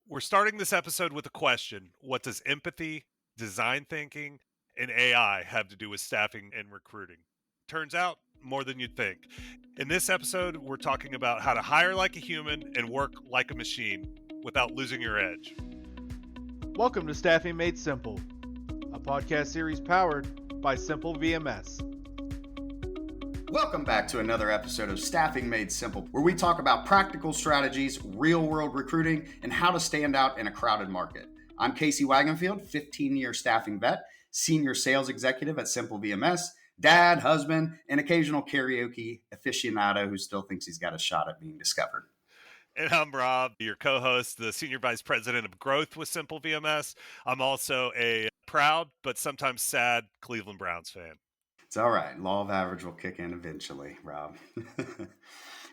We're starting this episode with a question. What does empathy, design thinking, and AI have to do with staffing and recruiting? Turns out more than you'd think. In this episode, we're talking about how to hire like a human and work like a machine without losing your edge. Welcome to Staffing Made Simple, a podcast series powered by Simple VMS. Welcome back to another episode of Staffing Made Simple, where we talk about practical strategies, real-world recruiting, and how to stand out in a crowded market. I'm Casey Wagenfield, 15-year staffing vet, senior sales executive at Simple VMS, dad, husband, and occasional karaoke aficionado who still thinks he's got a shot at being discovered. And I'm Rob, your co-host, the Senior Vice President of Growth with Simple VMS. I'm also a proud but sometimes sad Cleveland Browns fan. It's all right. Law of average will kick in eventually, Rob.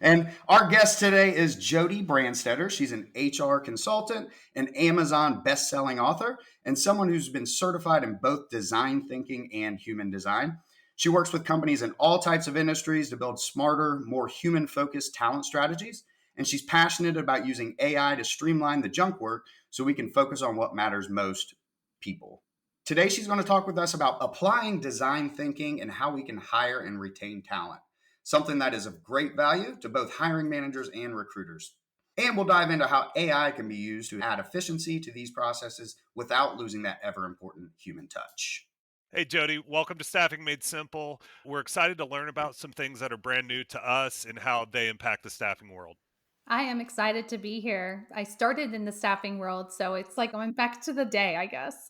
And our guest today is Jody Brandstetter. She's an HR consultant, an Amazon best-selling author, and someone who's been certified in both design thinking and human design. She works with companies in all types of industries to build smarter, more human-focused talent strategies. And she's passionate about using AI to streamline the junk work so we can focus on what matters most, people. Today, she's going to talk with us about applying design thinking and how we can hire and retain talent, something that is of great value to both hiring managers and recruiters. And we'll dive into how AI can be used to add efficiency to these processes without losing that ever-important human touch. Hey, Jody, welcome to Staffing Made Simple. We're excited to learn about some things that are brand new to us and how they impact the staffing world. I am excited to be here. I started in the staffing world, so it's like going back to the day, I guess.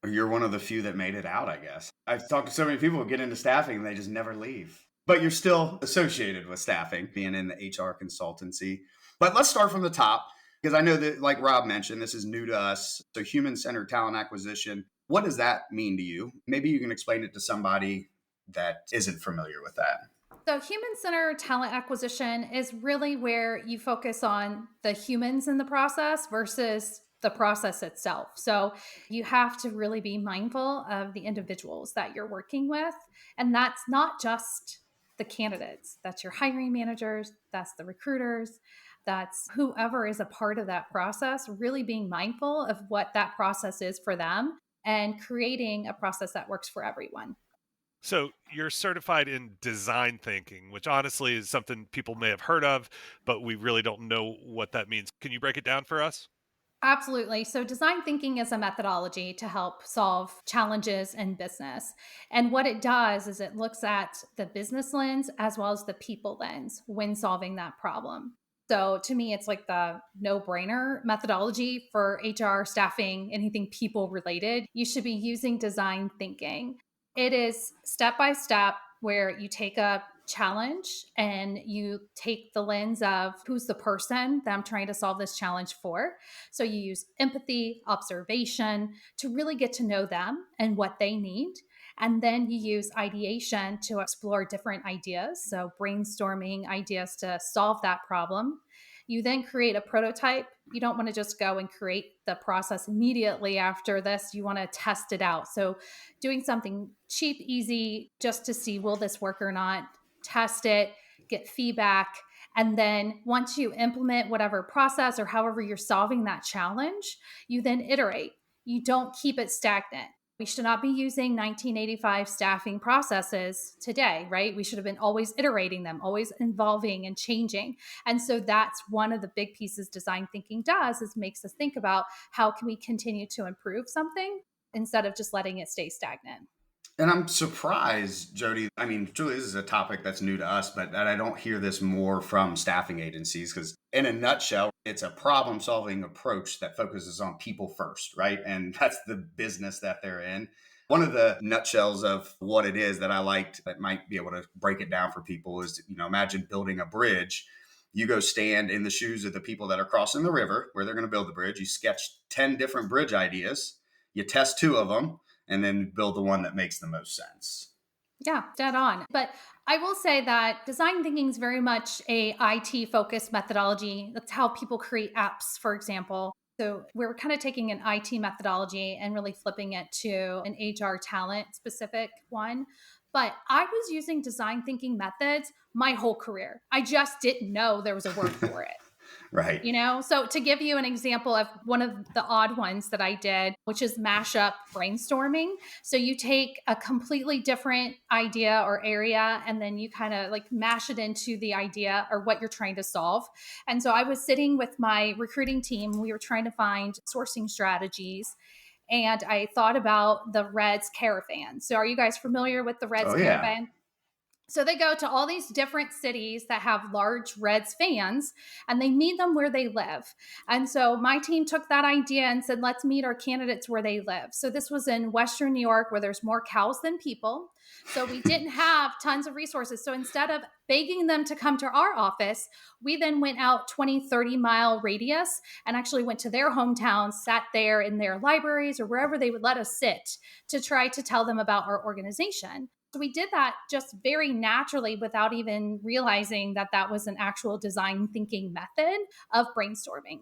You're one of the few that made it out, I guess. I've talked to so many people who get into staffing and they just never leave. But you're still associated with staffing, being in the HR consultancy. But let's start from the top, because I know that, like Rob mentioned, this is new to us. So human-centered talent acquisition, what does that mean to you? Maybe you can explain it to somebody that isn't familiar with that. So, human centered talent acquisition is really where you focus on the humans in the process versus the process itself. So, you have to really be mindful of the individuals that you're working with. And that's not just the candidates, that's your hiring managers, that's the recruiters, that's whoever is a part of that process, really being mindful of what that process is for them and creating a process that works for everyone. So you're certified in design thinking, which honestly is something people may have heard of, but we really don't know what that means. Can you break it down for us? Absolutely. So, design thinking is a methodology to help solve challenges in business. And what it does is it looks at the business lens as well as the people lens when solving that problem. So, to me, it's like the no brainer methodology for HR, staffing, anything people related. You should be using design thinking. It is step by step where you take a challenge and you take the lens of who's the person that I'm trying to solve this challenge for. So you use empathy, observation to really get to know them and what they need. And then you use ideation to explore different ideas. So brainstorming ideas to solve that problem. You then create a prototype. You don't want to just go and create the process immediately after this. You want to test it out. So doing something cheap, easy, just to see will this work or not, test it, get feedback. And then once you implement whatever process or however you're solving that challenge, you then iterate. You don't keep it stagnant. We should not be using 1985 staffing processes today, right? We should have been always iterating them, always evolving and changing. And so that's one of the big pieces design thinking does is makes us think about how can we continue to improve something instead of just letting it stay stagnant. And I'm surprised, Jody. I mean, truly, this is a topic that's new to us, but that I don't hear this more from staffing agencies because, in a nutshell, it's a problem solving approach that focuses on people first, right? And that's the business that they're in. One of the nutshells of what it is that I liked that might be able to break it down for people is, imagine building a bridge. You go stand in the shoes of the people that are crossing the river where they're going to build the bridge. You sketch 10 different bridge ideas. You test 2 of them and then build the one that makes the most sense. Yeah, dead on. But I will say that design thinking is very much a IT focused methodology. That's how people create apps, for example. So we're kind of taking an IT methodology and really flipping it to an HR talent specific one. But I was using design thinking methods my whole career. I just didn't know there was a word for it. Right. So to give you an example of one of the odd ones that I did, which is mashup brainstorming. So you take a completely different idea or area, and then you kind of like mash it into the idea or what you're trying to solve. And so I was sitting with my recruiting team. We were trying to find sourcing strategies. And I thought about the Reds Caravan. So are you guys familiar with the Reds Oh yeah. Caravan? So they go to all these different cities that have large Reds fans and they meet them where they live. And so my team took that idea and said, let's meet our candidates where they live. So this was in Western New York where there's more cows than people. So we didn't have tons of resources. So instead of begging them to come to our office, we then went out 20, 30-mile radius and actually went to their hometowns, sat there in their libraries or wherever they would let us sit to try to tell them about our organization. So we did that just very naturally without even realizing that that was an actual design thinking method of brainstorming.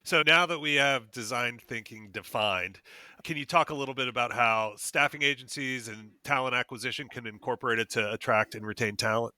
So now that we have design thinking defined, can you talk a little bit about how staffing agencies and talent acquisition can incorporate it to attract and retain talent?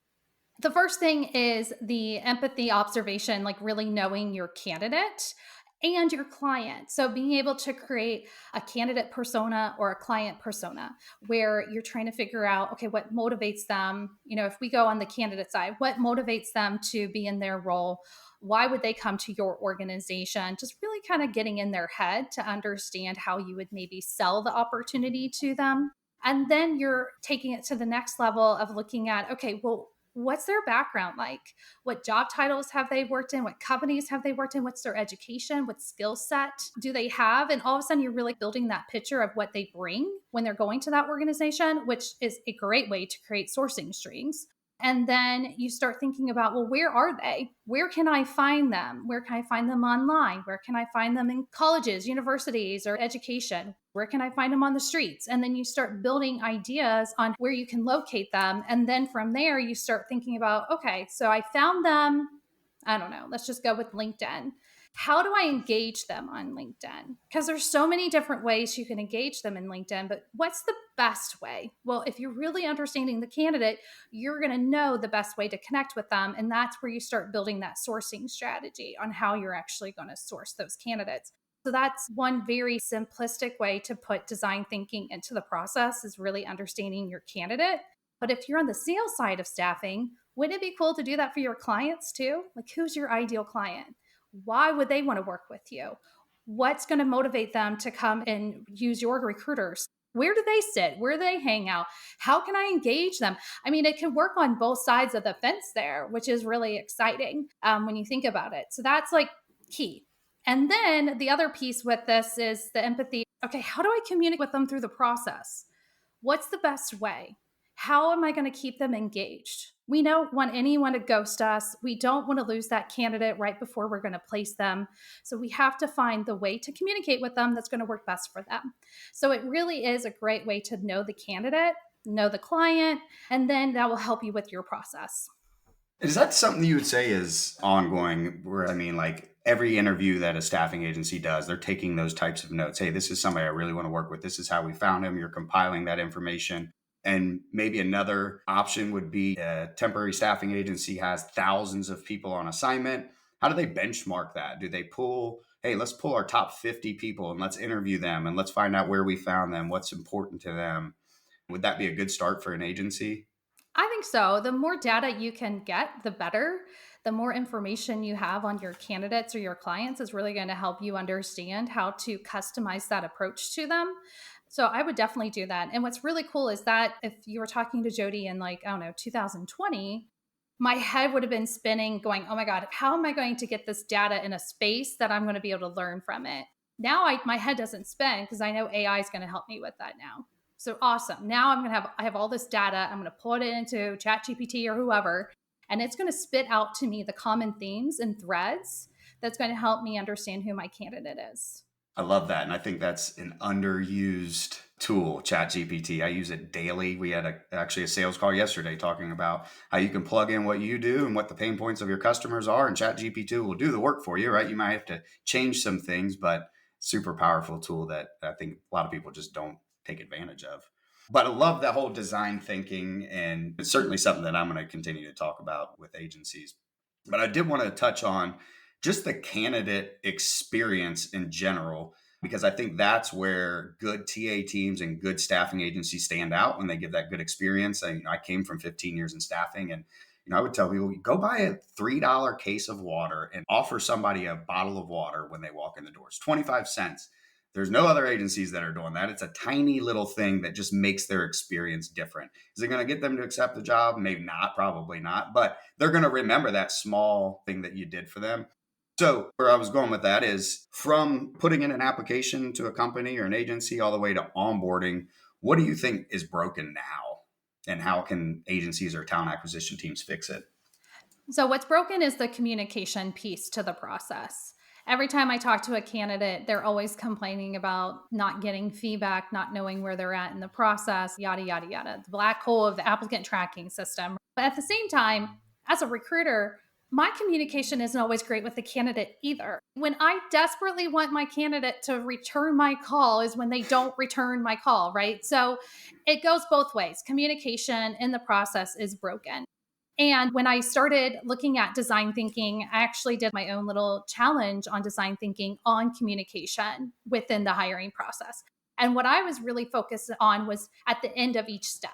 The first thing is the empathy observation, like really knowing your candidate and your client. So being able to create a candidate persona or a client persona where you're trying to figure out, okay, what motivates them? If we go on the candidate side, what motivates them to be in their role? Why would they come to your organization? Just really kind of getting in their head to understand how you would maybe sell the opportunity to them. And then you're taking it to the next level of looking at, okay, well, what's their background like? What job titles have they worked in? What companies have they worked in? What's their education? What skill set do they have? And all of a sudden, you're really building that picture of what they bring when they're going to that organization, which is a great way to create sourcing strings. And then you start thinking about, well, where are they? Where can I find them? Where can I find them online? Where can I find them in colleges, universities, or education? Where can I find them on the streets? And then you start building ideas on where you can locate them. And then from there, you start thinking about, okay, so I found them. I don't know, let's just go with LinkedIn. How do I engage them on LinkedIn? Because there's so many different ways you can engage them in LinkedIn, but what's the best way? Well, if you're really understanding the candidate, you're going to know the best way to connect with them. And that's where you start building that sourcing strategy on how you're actually going to source those candidates. So that's one very simplistic way to put design thinking into the process, is really understanding your candidate. But if you're on the sales side of staffing, wouldn't it be cool to do that for your clients too? Like, who's your ideal client? Why would they want to work with you? What's going to motivate them to come and use your recruiters? Where do they sit? Where do they hang out? How can I engage them? I mean, it can work on both sides of the fence there, which is really exciting when you think about it. So that's like key. And then the other piece with this is the empathy. Okay, how do I communicate with them through the process? What's the best way? How am I going to keep them engaged? We don't want anyone to ghost us. We don't want to lose that candidate right before we're going to place them. So we have to find the way to communicate with them that's going to work best for them. So it really is a great way to know the candidate, know the client, and then that will help you with your process. Is that something you would say is ongoing? Where, I mean, like every interview that a staffing agency does, they're taking those types of notes. Hey, this is somebody I really want to work with. This is how we found him. You're compiling that information. And maybe another option would be a temporary staffing agency has thousands of people on assignment. How do they benchmark that? Do they pull, hey, let's pull our top 50 people and let's interview them and let's find out where we found them, what's important to them? Would that be a good start for an agency? I think so. The more data you can get, the better. The more information you have on your candidates or your clients is really going to help you understand how to customize that approach to them. So I would definitely do that. And what's really cool is that if you were talking to Jody in 2020, my head would have been spinning going, oh my God, how am I going to get this data in a space that I'm going to be able to learn from it? Now my head doesn't spin because I know AI is going to help me with that now. So awesome. Now I have all this data. I'm going to put it into ChatGPT or whoever, and it's going to spit out to me the common themes and threads that's going to help me understand who my candidate is. I love that. And I think that's an underused tool, ChatGPT. I use it daily. We had actually a sales call yesterday talking about how you can plug in what you do and what the pain points of your customers are, and ChatGPT will do the work for you, right? You might have to change some things, but super powerful tool that I think a lot of people just don't take advantage of. But I love that whole design thinking, and it's certainly something that I'm going to continue to talk about with agencies. But I did want to touch on just the candidate experience in general, because I think that's where good TA teams and good staffing agencies stand out when they give that good experience. I came from 15 years in staffing, and I would tell people, go buy a $3 case of water and offer somebody a bottle of water when they walk in the doors, 25 cents. There's no other agencies that are doing that. It's a tiny little thing that just makes their experience different. Is it going to get them to accept the job? Maybe not, probably not, but they're going to remember that small thing that you did for them. So where I was going with that is, from putting in an application to a company or an agency all the way to onboarding, what do you think is broken now? And how can agencies or talent acquisition teams fix it? So what's broken is the communication piece to the process. Every time I talk to a candidate, they're always complaining about not getting feedback, not knowing where they're at in the process, yada, yada, yada. The black hole of the applicant tracking system. But at the same time, as a recruiter, my communication isn't always great with the candidate either. When I desperately want my candidate to return my call is when they don't return my call, right? So it goes both ways. Communication in the process is broken. And when I started looking at design thinking, I actually did my own little challenge on design thinking on communication within the hiring process. And what I was really focused on was at the end of each step,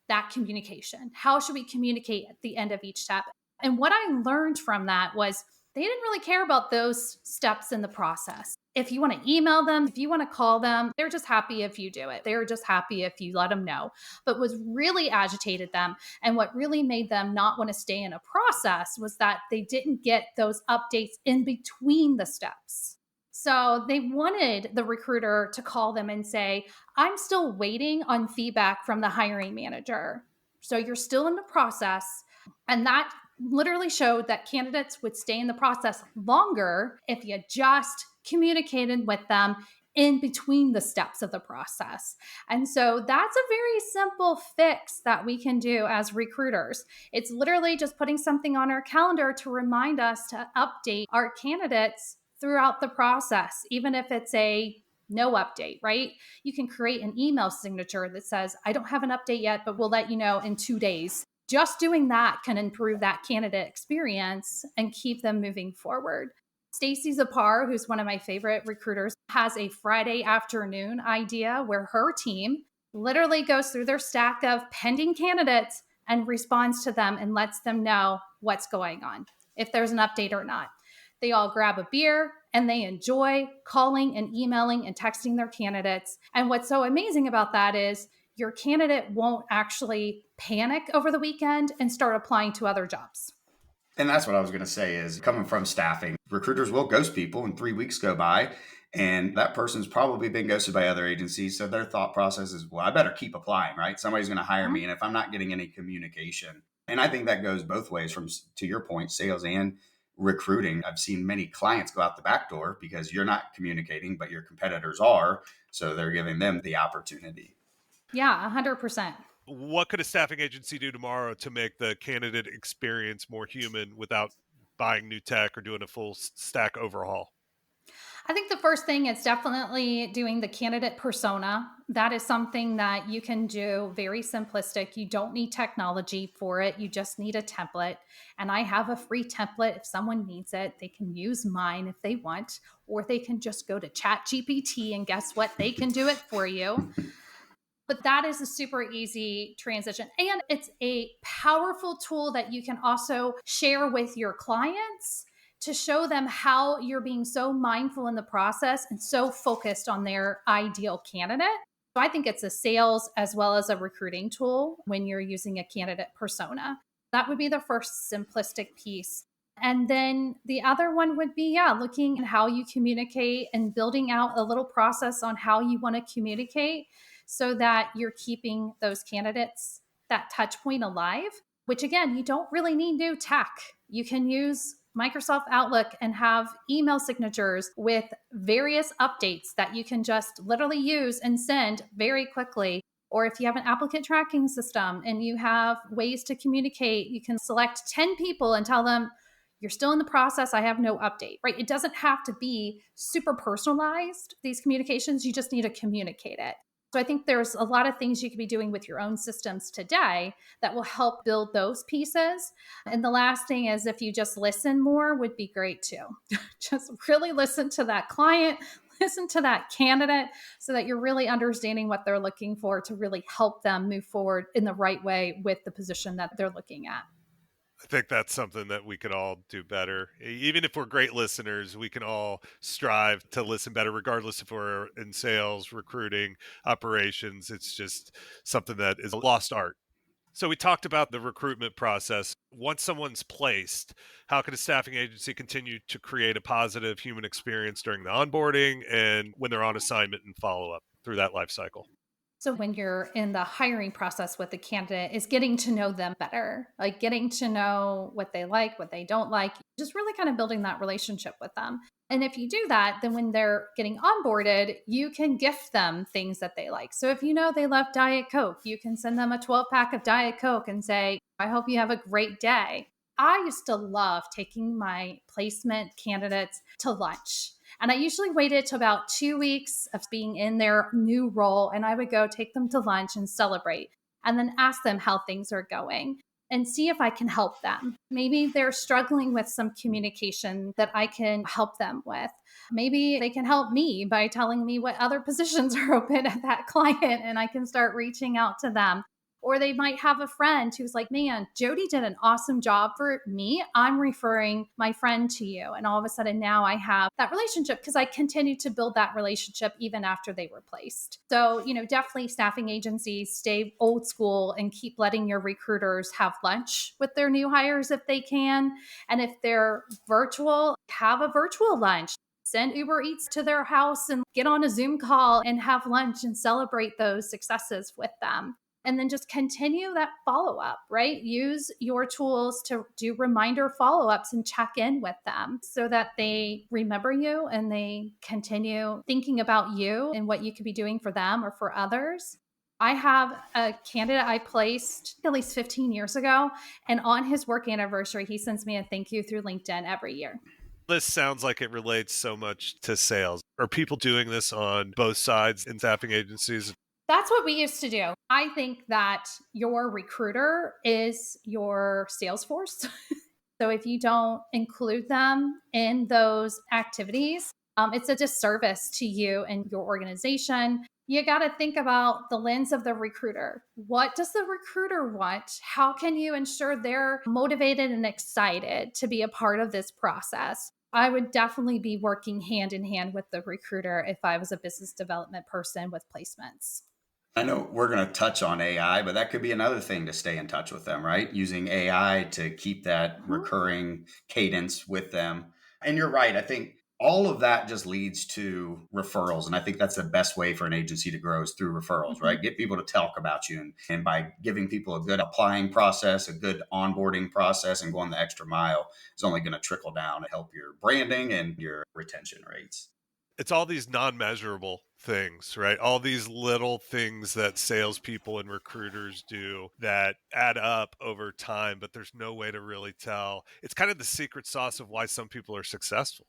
that communication. How should we communicate at the end of each step? And what I learned from that was they didn't really care about those steps in the process. If you want to email them, if you want to call them, they're just happy if you do it. They're just happy if you let them know. But what really agitated them and what really made them not want to stay in a process was that they didn't get those updates in between the steps. So they wanted the recruiter to call them and say, I'm still waiting on feedback from the hiring manager. So you're still in the process. And that literally showed that candidates would stay in the process longer if you just communicated with them in between the steps of the process. And so that's a very simple fix that we can do as recruiters. It's literally just putting something on our calendar to remind us to update our candidates throughout the process, even if it's a no update, right? You can create an email signature that says, I don't have an update yet, but we'll let you know in 2 days. Just doing that can improve that candidate experience and keep them moving forward. Stacy Zapar, who's one of my favorite recruiters, has a Friday afternoon idea where her team literally goes through their stack of pending candidates and responds to them and lets them know what's going on, if there's an update or not. They all grab a beer and they enjoy calling and emailing and texting their candidates. And what's so amazing about that is your candidate won't actually panic over the weekend and start applying to other jobs. And that's what I was going to say is, coming from staffing, recruiters will ghost people and 3 weeks go by and that person's probably been ghosted by other agencies. So their thought process is, well, I better keep applying, right? Somebody's going to hire me. And if I'm not getting any communication, and I think that goes both ways, from, to your point, sales and recruiting. I've seen many clients go out the back door because you're not communicating, but your competitors are. So they're giving them the opportunity. Yeah, 100%. What could a staffing agency do tomorrow to make the candidate experience more human without buying new tech or doing a full stack overhaul? I think the first thing is definitely doing the candidate persona. That is something that you can do very simplistic. You don't need technology for it. You just need a template. And I have a free template. If someone needs it, they can use mine if they want, or they can just go to ChatGPT and guess what? They can do it for you. But that is a super easy transition. And it's a powerful tool that you can also share with your clients to show them how you're being so mindful in the process and so focused on their ideal candidate. So I think it's a sales as well as a recruiting tool when you're using a candidate persona. That would be the first simplistic piece. And then the other one would be, looking at how you communicate and building out a little process on how you want to communicate so that you're keeping those candidates, that touch point alive, which again, you don't really need new tech. You can use Microsoft Outlook and have email signatures with various updates that you can just literally use and send very quickly. Or if you have an applicant tracking system and you have ways to communicate, you can select 10 people and tell them, you're still in the process, I have no update, right? It doesn't have to be super personalized, these communications, you just need to communicate it. So I think there's a lot of things you could be doing with your own systems today that will help build those pieces. And the last thing is if you just listen more would be great too. Just really listen to that client, listen to that candidate so that you're really understanding what they're looking for to really help them move forward in the right way with the position that they're looking at. I think that's something that we could all do better. Even if we're great listeners, we can all strive to listen better, regardless if we're in sales, recruiting, operations. It's just something that is a lost art. So we talked about the recruitment process. Once someone's placed, how can a staffing agency continue to create a positive human experience during the onboarding and when they're on assignment and follow up through that life cycle? So when you're in the hiring process with the candidate is getting to know them better, like getting to know what they like, what they don't like, just really kind of building that relationship with them. And if you do that, then when they're getting onboarded, you can gift them things that they like. So if you know they love Diet Coke, you can send them a 12-pack of Diet Coke and say, I hope you have a great day. I used to love taking my placement candidates to lunch. And I usually waited to about 2 weeks of being in their new role. And I would go take them to lunch and celebrate and then ask them how things are going and see if I can help them. Maybe they're struggling with some communication that I can help them with. Maybe they can help me by telling me what other positions are open at that client and I can start reaching out to them. Or they might have a friend who's like, man, Jody did an awesome job for me. I'm referring my friend to you. And all of a sudden now I have that relationship because I continue to build that relationship even after they were placed. So, definitely staffing agencies stay old school and keep letting your recruiters have lunch with their new hires if they can. And if they're virtual, have a virtual lunch. Send Uber Eats to their house and get on a Zoom call and have lunch and celebrate those successes with them. And then just continue that follow up, right? Use your tools to do reminder follow ups and check in with them so that they remember you and they continue thinking about you and what you could be doing for them or for others. I have a candidate I placed at least 15 years ago, and on his work anniversary, he sends me a thank you through LinkedIn every year. This sounds like it relates so much to sales. Are people doing this on both sides in staffing agencies? That's what we used to do. I think that your recruiter is your sales force. So if you don't include them in those activities, it's a disservice to you and your organization. You got to think about the lens of the recruiter. What does the recruiter want? How can you ensure they're motivated and excited to be a part of this process? I would definitely be working hand in hand with the recruiter if I was a business development person with placements. I know we're going to touch on AI, but that could be another thing to stay in touch with them, right? Using AI to keep that recurring cadence with them. And you're right. I think all of that just leads to referrals. And I think that's the best way for an agency to grow is through referrals, right? Get people to talk about you. And by giving people a good applying process, a good onboarding process, and going the extra mile is only going to trickle down to help your branding and your retention rates. It's all these non-measurable things, right? All these little things that salespeople and recruiters do that add up over time, but there's no way to really tell. It's kind of the secret sauce of why some people are successful.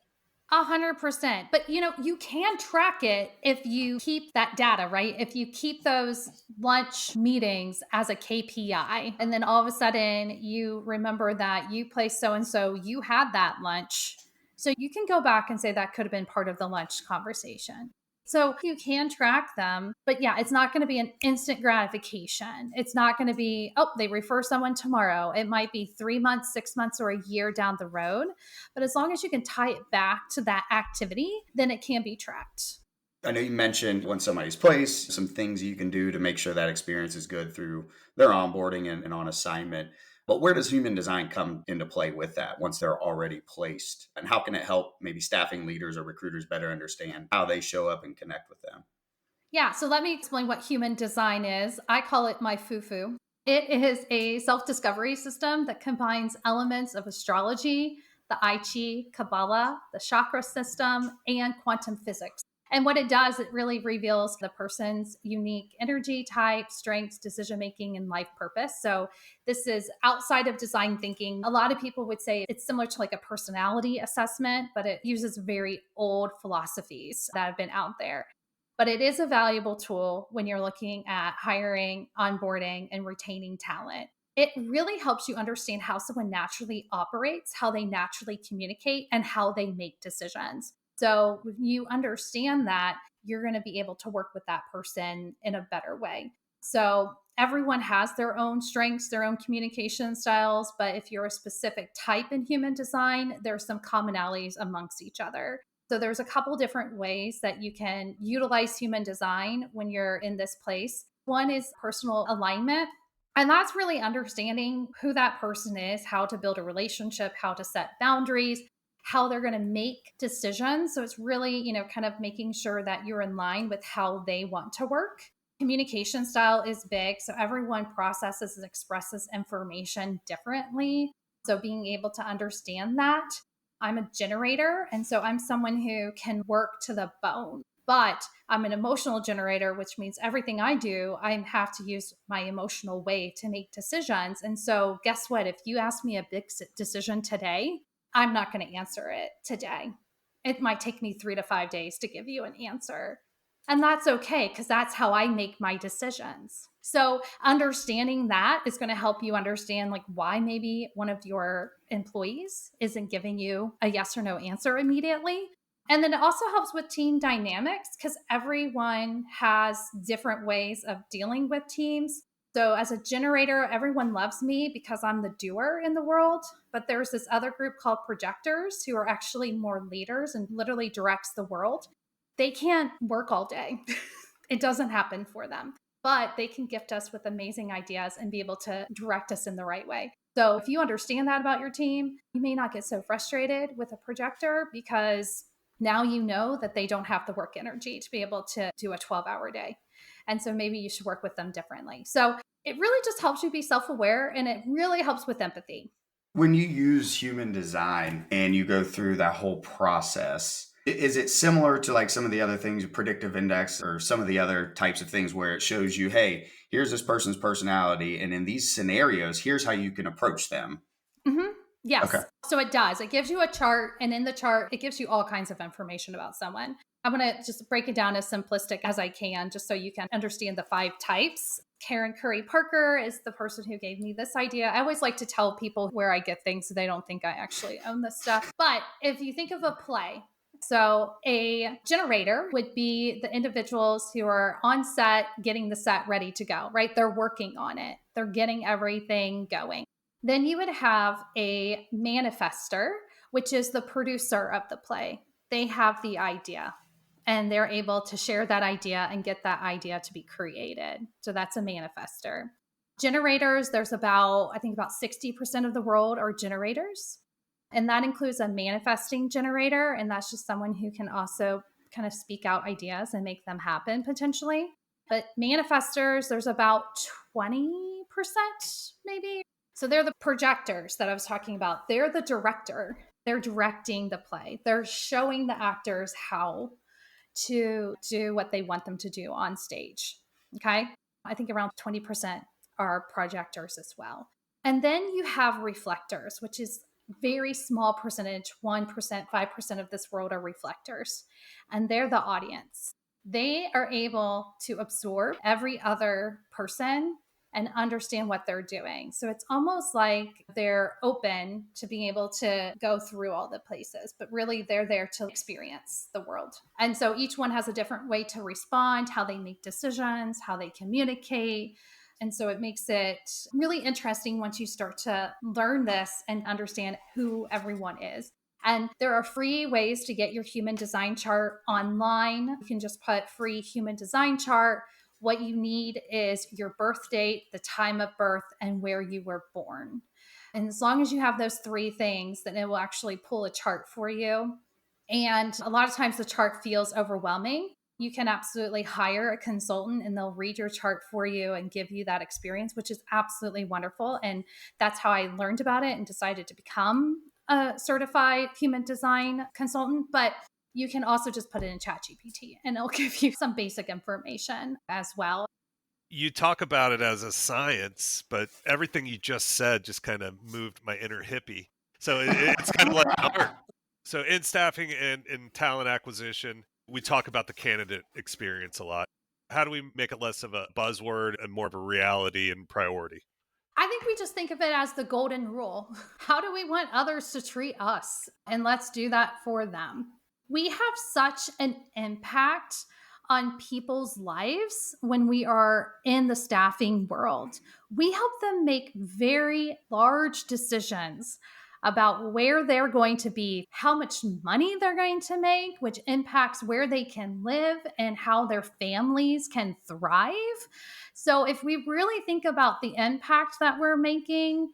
100%. But you can track it if you keep that data, right? If you keep those lunch meetings as a KPI, and then all of a sudden you remember that you placed so-and-so, you had that lunch. So you can go back and say that could have been part of the lunch conversation. So you can track them, but yeah, it's not going to be an instant gratification. It's not going to be, oh, they refer someone tomorrow. It might be 3 months, 6 months, or a year down the road. But as long as you can tie it back to that activity, then it can be tracked. I know you mentioned when somebody's placed, some things you can do to make sure that experience is good through their onboarding and on assignment. But where does human design come into play with that once they're already placed? And how can it help maybe staffing leaders or recruiters better understand how they show up and connect with them? Yeah, so let me explain what human design is. I call it my foo-foo. It is a self-discovery system that combines elements of astrology, the I Ching, Kabbalah, the chakra system, and quantum physics. And what it does, it really reveals the person's unique energy type, strengths, decision-making, and life purpose. So this is outside of design thinking. A lot of people would say it's similar to like a personality assessment, but it uses very old philosophies that have been out there. but it is a valuable tool when you're looking at hiring, onboarding, and retaining talent. It really helps you understand how someone naturally operates, how they naturally communicate, and how they make decisions. So when you understand that, you're going to be able to work with that person in a better way. So everyone has their own strengths, their own communication styles, but if you're a specific type in human design, there's some commonalities amongst each other. So there's a couple different ways that you can utilize human design when you're in this place. One is personal alignment. And that's really understanding who that person is, how to build a relationship, how to set boundaries, how they're going to make decisions. So it's really, kind of making sure that you're in line with how they want to work. Communication style is big. So everyone processes and expresses information differently. So being able to understand that. I'm a generator. And so I'm someone who can work to the bone. But I'm an emotional generator, which means everything I do, I have to use my emotional way to make decisions. And so, guess what? If you ask me a big decision today, I'm not going to answer it today. It might take me 3 to 5 days to give you an answer. And that's okay, because that's how I make my decisions. So understanding that is going to help you understand why maybe one of your employees isn't giving you a yes or no answer immediately. And then it also helps with team dynamics because everyone has different ways of dealing with teams. So as a generator, everyone loves me because I'm the doer in the world. But there's this other group called projectors who are actually more leaders and literally directs the world. They can't work all day. It doesn't happen for them. But they can gift us with amazing ideas and be able to direct us in the right way. So if you understand that about your team, you may not get so frustrated with a projector because now you know that they don't have the work energy to be able to do a 12-hour day. And so maybe you should work with them differently. So it really just helps you be self-aware, and it really helps with empathy. When you use human design and you go through that whole process, is it similar to some of the other things, predictive index or some of the other types of things where it shows you, hey, here's this person's personality, and in these scenarios, here's how you can approach them? Mm-hmm. Yes. Okay. So it does. It gives you a chart, and in the chart, it gives you all kinds of information about someone. I'm going to just break it down as simplistic as I can, just so you can understand the 5 types. Karen Curry Parker is the person who gave me this idea. I always like to tell people where I get things so they don't think I actually own this stuff. But if you think of a play, so a generator would be the individuals who are on set, getting the set ready to go, right? They're working on it. They're getting everything going. Then you would have a manifester, which is the producer of the play. They have the idea and they're able to share that idea and get that idea to be created. So that's a manifester. Generators, there's about 60% of the world are generators. And that includes a manifesting generator. And that's just someone who can also kind of speak out ideas and make them happen potentially. But manifestors, there's about 20% maybe. So they're the projectors that I was talking about. They're the director. They're directing the play. They're showing the actors how to do what they want them to do on stage. Okay. I think around 20% are projectors as well. And then you have reflectors, which is very small percentage, 1%, 5% of this world are reflectors. And they're the audience. They are able to absorb every other person and understand what they're doing. So it's almost like they're open to being able to go through all the places, but really they're there to experience the world. And so each one has a different way to respond, how they make decisions, how they communicate. And so it makes it really interesting once you start to learn this and understand who everyone is. And there are free ways to get your human design chart online. You can just put free human design chart. What you need is your birth date, the time of birth, and where you were born. And as long as you have those 3 things, then it will actually pull a chart for you. And a lot of times the chart feels overwhelming. You can absolutely hire a consultant and they'll read your chart for you and give you that experience, which is absolutely wonderful. And that's how I learned about it and decided to become a certified human design consultant. But you can also just put it in ChatGPT and it'll give you some basic information as well. You talk about it as a science, but everything you just said just kind of moved my inner hippie. So it's kind of like art. So in staffing and in talent acquisition, We talk about the candidate experience a lot. How do we make it less of a buzzword and more of a reality and priority? I think we just think of it as the golden rule. How do we want others to treat us? And let's do that for them. We have such an impact on people's lives when we are in the staffing world. We help them make very large decisions about where they're going to be, how much money they're going to make, which impacts where they can live and how their families can thrive. So, if we really think about the impact that we're making,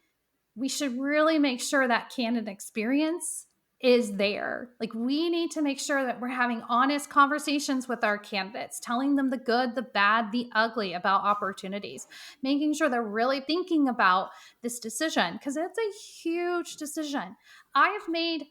we should really make sure that candidate experience is there. Like, we need to make sure that we're having honest conversations with our candidates, telling them the good, the bad, the ugly about opportunities, making sure they're really thinking about this decision because it's a huge decision. I have made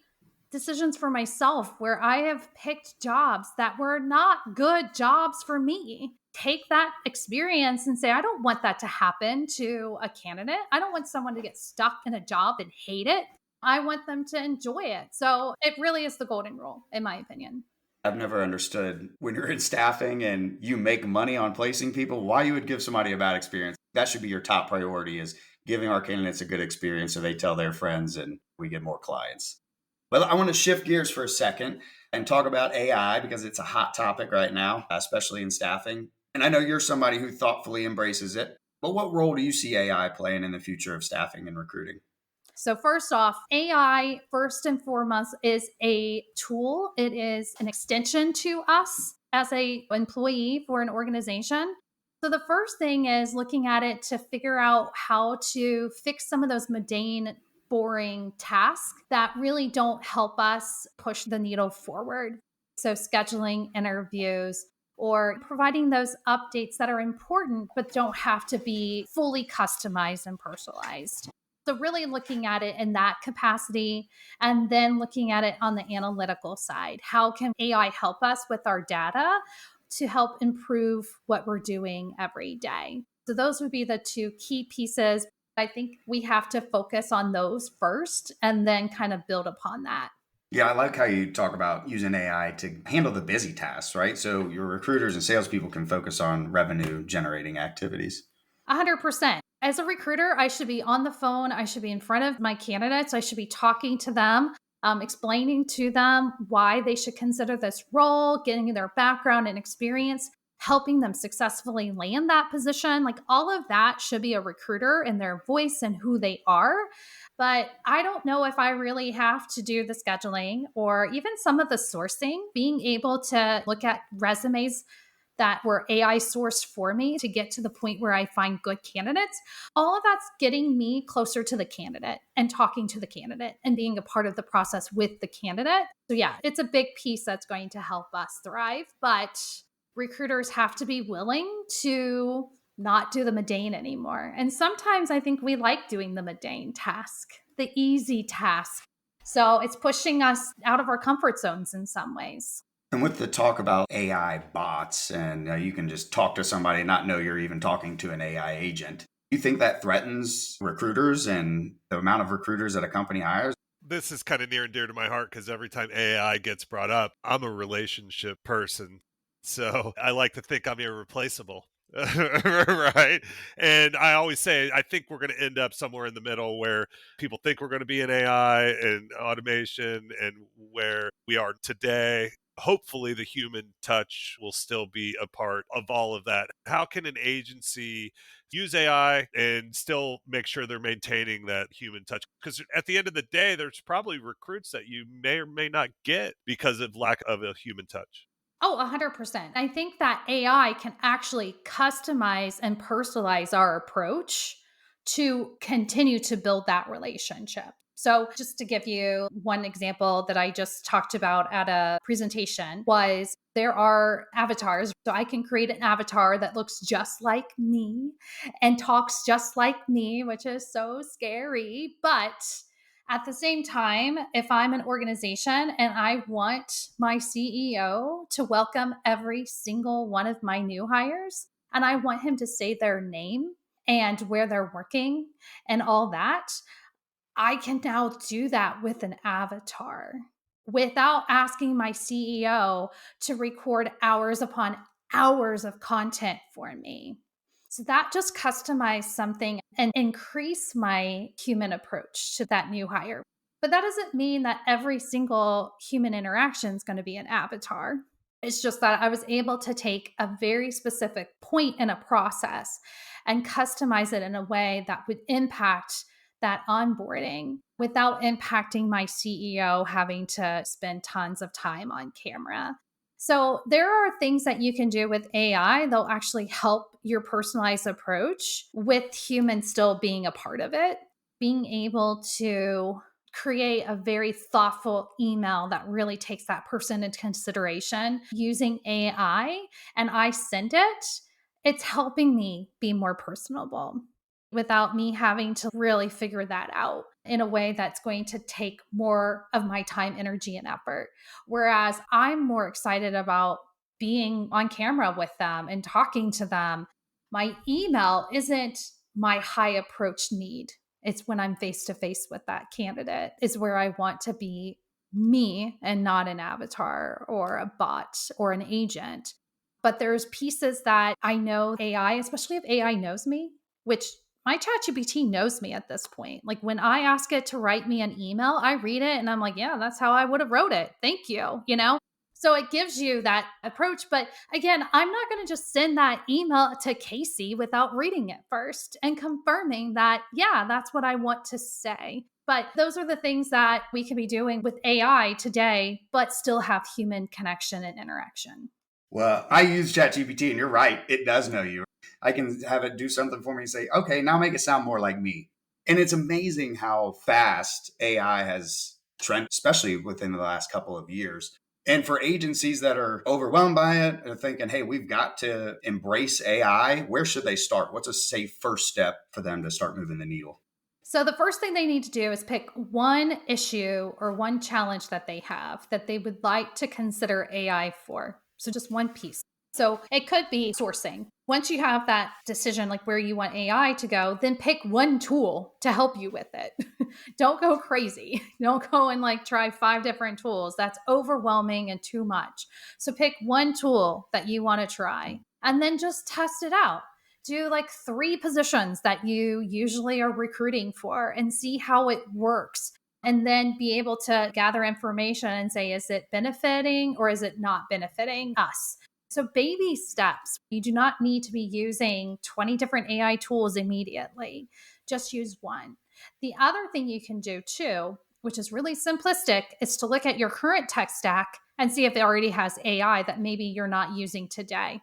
decisions for myself where I have picked jobs that were not good jobs for me. Take that experience and say, I don't want that to happen to a candidate. I don't want someone to get stuck in a job and hate it. I want them to enjoy it. So it really is the golden rule, in my opinion. I've never understood when you're in staffing and you make money on placing people, why you would give somebody a bad experience. That should be your top priority, is giving our candidates a good experience so they tell their friends and we get more clients. But I want to shift gears for a second and talk about AI because it's a hot topic right now, especially in staffing. And I know you're somebody who thoughtfully embraces it, but what role do you see AI playing in the future of staffing and recruiting? So, first off, AI, first and foremost, is a tool. It is an extension to us as a employee for an organization. So, the first thing is looking at it to figure out how to fix some of those mundane, boring tasks that really don't help us push the needle forward. So, scheduling interviews or providing those updates that are important but don't have to be fully customized and personalized. So, really looking at it in that capacity and then looking at it on the analytical side. How can AI help us with our data to help improve what we're doing every day? So, those would be the two key pieces. I think we have to focus on those first and then kind of build upon that. Yeah, I like how you talk about using AI to handle the busy tasks, right? So your recruiters and salespeople can focus on revenue generating activities. 100%. As a recruiter, I should be on the phone. I should be in front of my candidates. I should be talking to them, explaining to them why they should consider this role, getting their background and experience, helping them successfully land that position. Like all of that should be a recruiter in their voice and who they are. But I don't know if I really have to do the scheduling or even some of the sourcing, being able to look at resumes that were AI sourced for me to get to the point where I find good candidates. All of that's getting me closer to the candidate and talking to the candidate and being a part of the process with the candidate. So, yeah, it's a big piece that's going to help us thrive. But recruiters have to be willing to not do the mundane anymore. And sometimes I think we like doing the mundane task, the easy task. So, it's pushing us out of our comfort zones in some ways. And with the talk about AI bots and you can just talk to somebody and not know you're even talking to an AI agent, do you think that threatens recruiters and the amount of recruiters that a company hires? This is kind of near and dear to my heart because every time AI gets brought up, I'm a relationship person. So I like to think I'm irreplaceable. Right. And I always say, I think we're going to end up somewhere in the middle where people think we're going to be in AI and automation and where we are today. Hopefully, the human touch will still be a part of all of that. How can an agency use AI and still make sure they're maintaining that human touch? Because at the end of the day, there's probably recruits that you may or may not get because of lack of a human touch. Oh, 100%. I think that AI can actually customize and personalize our approach to continue to build that relationship. So, just to give you one example that I just talked about at a presentation was there are avatars. So, I can create an avatar that looks just like me and talks just like me, which is so scary. But at the same time, if I'm an organization and I want my CEO to welcome every single one of my new hires, and I want him to say their name and where they're working and all that, I can now do that with an avatar. without asking my CEO to record hours upon hours of content for me. So that just customized something and increased my human approach to that new hire. But that doesn't mean that every single human interaction is going to be an avatar. It's just that I was able to take a very specific point in a process and customize it in a way that would impact that onboarding without impacting my CEO having to spend tons of time on camera. So there are things that you can do with AI that'll actually help your personalized approach with humans still being a part of it. Being able to create a very thoughtful email that really takes that person into consideration using AI and I send it, it's helping me be more personable without me having to really figure that out in a way that's going to take more of my time, energy, and effort. Whereas I'm more excited about being on camera with them and talking to them. My email isn't my high approach need. It's when I'm face to face with that candidate, is where I want to be me and not an avatar or a bot or an agent. But there's pieces that I know AI, especially if AI knows me, which my ChatGPT knows me at this point. Like when I ask it to write me an email, I read it and I'm like, yeah, that's how I would have wrote it. Thank you, you know? So it gives you that approach. But again, I'm not going to just send that email to Casey without reading it first and confirming that, yeah, that's what I want to say. But those are the things that we can be doing with AI today, but still have human connection and interaction. Well, I use ChatGPT, and you're right. It does know you. I can have it do something for me and say, okay, now make it sound more like me. And it's amazing how fast AI has trended, especially within the last couple of years. And for agencies that are overwhelmed by it and thinking, hey, we've got to embrace AI, where should they start? What's a safe first step for them to start moving the needle? So the first thing they need to do is pick one issue or one challenge that they have that they would like to consider AI for. So just one piece. So it could be sourcing. Once you have that decision, like where you want AI to go, then pick one tool to help you with it. Don't go crazy. Don't go and like try 5 different tools. That's overwhelming and too much. So pick one tool that you want to try and then just test it out. Do like 3 positions that you usually are recruiting for and see how it works. And then be able to gather information and say, is it benefiting or is it not benefiting us? So, baby steps. You do not need to be using 20 different AI tools immediately. Just use one. The other thing you can do too, which is really simplistic, is to look at your current tech stack and see if it already has AI that maybe you're not using today.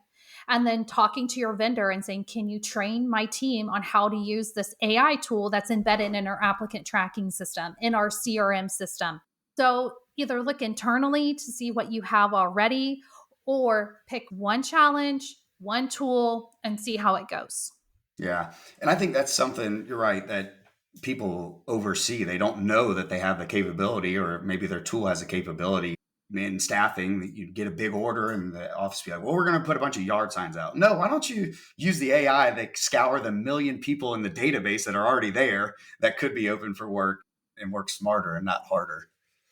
And then talking to your vendor and saying, can you train my team on how to use this AI tool that's embedded in our applicant tracking system, in our CRM system? So either look internally to see what you have already, or pick one challenge, one tool, and see how it goes. Yeah. And I think that's something, you're right, that people oversee. They don't know that they have the capability, or maybe their tool has a capability. In staffing, you'd get a big order and the office be like, well, we're going to put a bunch of yard signs out. No, why don't you use the AI that scour the million people in the database that are already there that could be open for work and work smarter and not harder?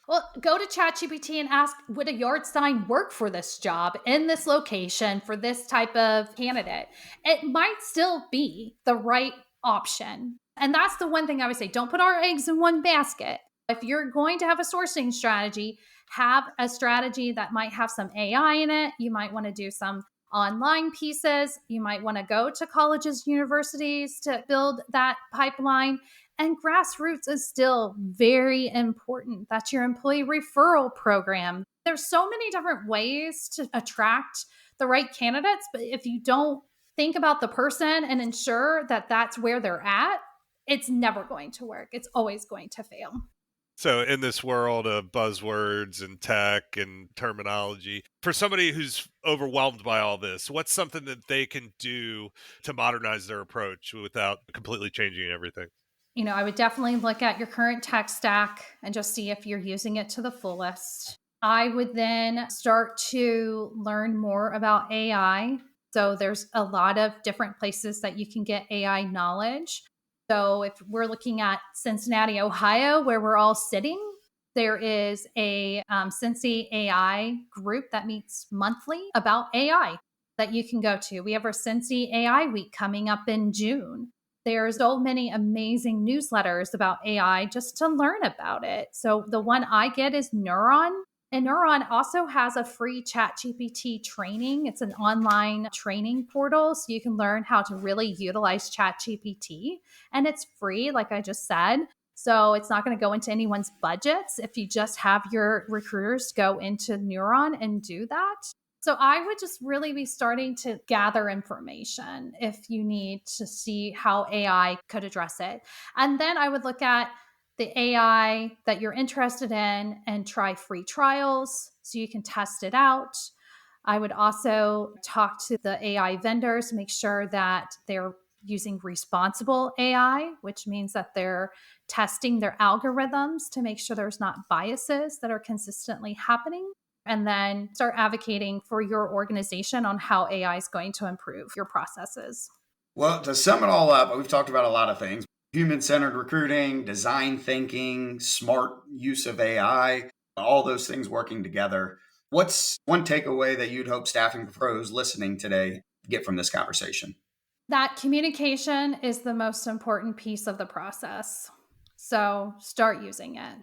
Well, go to ChatGPT and ask, would a yard sign work for this job in this location for this type of candidate? It might still be the right option. And that's the one thing I would say, don't put our eggs in one basket. If you're going to have a sourcing strategy, have a strategy that might have some AI in it. You might want to do some online pieces. You might want to go to colleges, universities to build that pipeline. And grassroots is still very important. That's your employee referral program. There's so many different ways to attract the right candidates, but if you don't think about the person and ensure that that's where they're at, it's never going to work. It's always going to fail. So, in this world of buzzwords and tech and terminology, for somebody who's overwhelmed by all this, what's something that they can do to modernize their approach without completely changing everything? I would definitely look at your current tech stack and just see if you're using it to the fullest. I would then start to learn more about AI. So there's a lot of different places that you can get AI knowledge. So if we're looking at Cincinnati, Ohio, where we're all sitting, There is a Cincy AI group that meets monthly about AI that you can go to. We have our Cincy AI week coming up in June. There's so many amazing newsletters about AI just to learn about it. So the one I get is Neuron. And Neuron also has a free ChatGPT training. It's an online training portal, so you can learn how to really utilize ChatGPT. And it's free, like I just said. So it's not going to go into anyone's budgets if you just have your recruiters go into Neuron and do that. So I would just really be starting to gather information if you need to see how AI could address it. And then I would look at the AI that you're interested in and try free trials so you can test it out. I would also talk to the AI vendors, make sure that they're using responsible AI, which means that they're testing their algorithms to make sure there's not biases that are consistently happening. And then start advocating for your organization on how AI is going to improve your processes. Well, to sum it all up, we've talked about a lot of things: human-centered recruiting, design thinking, smart use of AI, all those things working together. What's one takeaway that you'd hope staffing pros listening today get from this conversation? That communication is the most important piece of the process. So start using it.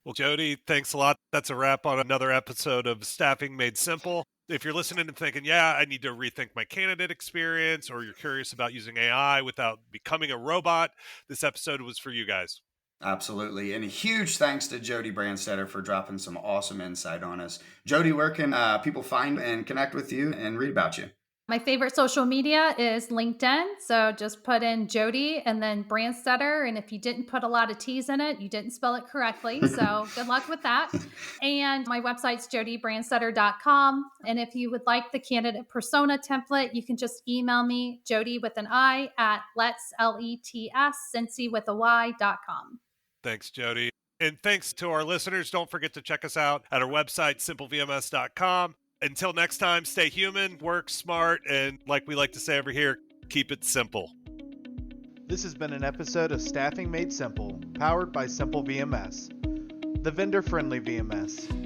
Well, Jody, thanks a lot. That's a wrap on another episode of Staffing Made Simple. If you're listening and thinking, yeah, I need to rethink my candidate experience, or you're curious about using AI without becoming a robot, this episode was for you guys. Absolutely. And a huge thanks to Jody Brandstetter for dropping some awesome insight on us. Jody, where can people find and connect with you and read about you? My favorite social media is LinkedIn. So just put in Jody and then Brandstetter. And if you didn't put a lot of T's in it, you didn't spell it correctly. So good luck with that. And my website's jodybrandstetter.com. And if you would like the candidate persona template, you can just email me, Jody with an I at Cincy with a Y.com. Thanks, Jody. And thanks to our listeners. Don't forget to check us out at our website, simplevms.com. Until next time, stay human, work smart, and like we like to say over here, keep it simple. This has been an episode of Staffing Made Simple, powered by Simple VMS, the vendor-friendly VMS.